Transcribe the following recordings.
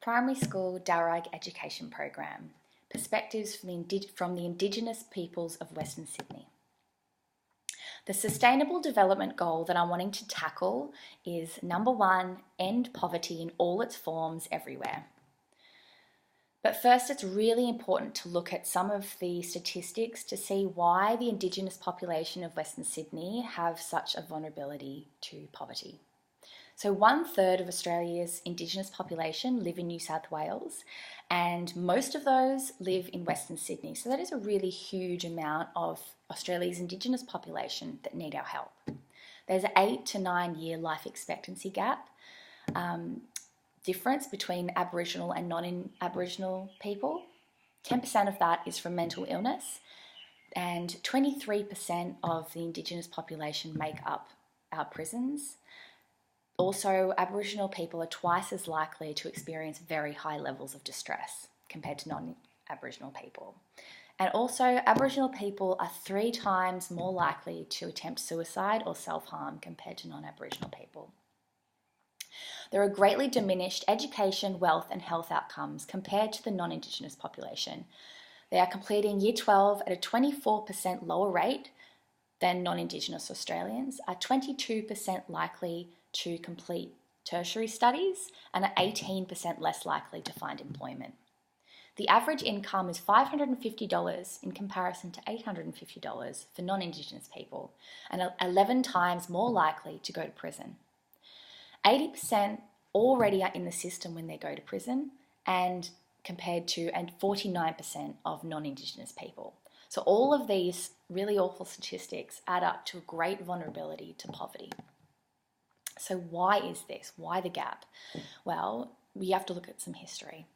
Primary School Darug Education Program, Perspectives from the Indigenous Peoples of Western Sydney. The Sustainable Development Goal that I'm wanting to tackle is number 1, end poverty in all its forms everywhere. But first, it's really important to look at some of the statistics to see why the Indigenous population of Western Sydney have such a vulnerability to poverty. So 1/3 of Australia's Indigenous population live in New South Wales, and most of those live in Western Sydney. So that is a really huge amount of Australia's Indigenous population that need our help. There's an 8 to 9 year life expectancy gap difference between Aboriginal and non-Aboriginal people. 10% of that is from mental illness, and 23% of the Indigenous population make up our prisons. Also, Aboriginal people are twice as likely to experience very high levels of distress compared to non-Aboriginal people. And also, Aboriginal people are 3 times more likely to attempt suicide or self-harm compared to non-Aboriginal people. There are greatly diminished education, wealth and health outcomes compared to the non-Indigenous population. They are completing Year 12 at a 24% lower rate than non-Indigenous Australians, are 22% likely to complete tertiary studies, and are 18% less likely to find employment. The average income is $550 in comparison to $850 for non-Indigenous people, and are 11 times more likely to go to prison. 80% already are in the system when they go to prison, and 49% of non-Indigenous people. So all of these really awful statistics add up to a great vulnerability to poverty. So why is this? Why the gap? Well, we have to look at some history.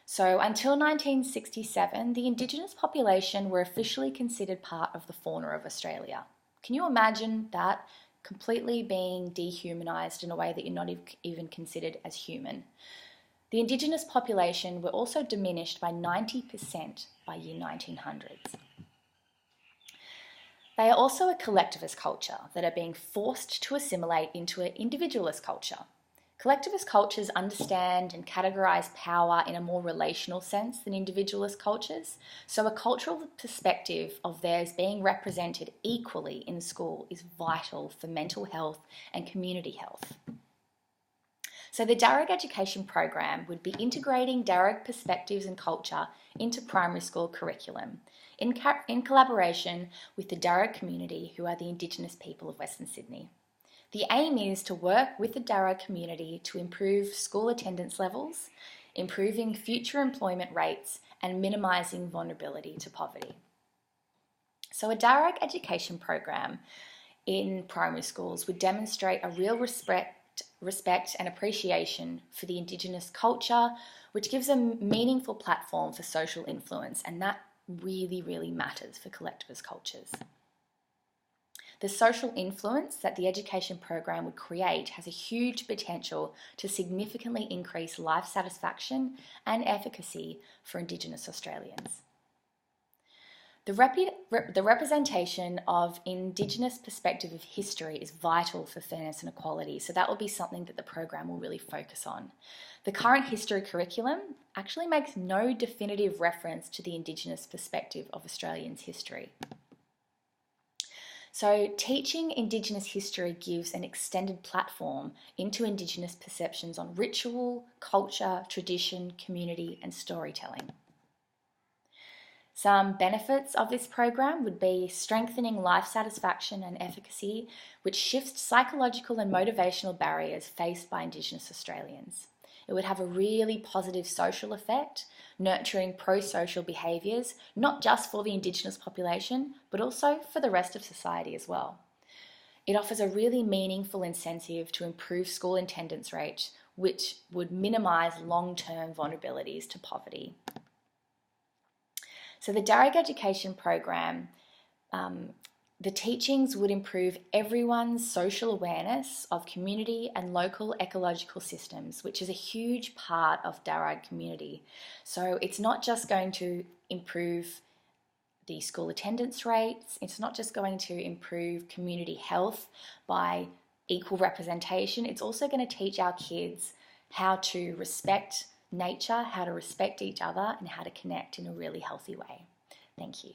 So until 1967, the Indigenous population were officially considered part of the fauna of Australia. Can you imagine that? Completely being dehumanised in a way that you're not even considered as human. The Indigenous population were also diminished by 90% by year 1900s. They are also a collectivist culture that are being forced to assimilate into an individualist culture. Collectivist cultures understand and categorise power in a more relational sense than individualist cultures, so a cultural perspective of theirs being represented equally in school is vital for mental health and community health. So the Darug education program would be integrating Darug perspectives and culture into primary school curriculum in collaboration with the Darug community, who are the Indigenous people of Western Sydney. The aim is to work with the Darug community to improve school attendance levels, improving future employment rates, and minimising vulnerability to poverty. So a Darug education program in primary schools would demonstrate a real respect and appreciation for the Indigenous culture, which gives a meaningful platform for social influence, and that really, really matters for collectivist cultures. The social influence that the education program would create has a huge potential to significantly increase life satisfaction and efficacy for Indigenous Australians. The representation of Indigenous perspective of history is vital for fairness and equality, so that will be something that the program will really focus on. The current history curriculum actually makes no definitive reference to the Indigenous perspective of Australians' history. So teaching Indigenous history gives an extended platform into Indigenous perceptions on ritual, culture, tradition, community and storytelling. Some benefits of this program would be strengthening life satisfaction and efficacy, which shifts psychological and motivational barriers faced by Indigenous Australians. It would have a really positive social effect, nurturing pro-social behaviours, not just for the Indigenous population, but also for the rest of society as well. It offers a really meaningful incentive to improve school attendance rates, which would minimise long-term vulnerabilities to poverty. So the Darug education program, the teachings would improve everyone's social awareness of community and local ecological systems, which is a huge part of Darug community. So it's not just going to improve the school attendance rates, it's not just going to improve community health by equal representation, it's also going to teach our kids how to respect nature, how to respect each other, and how to connect in a really healthy way. Thank you.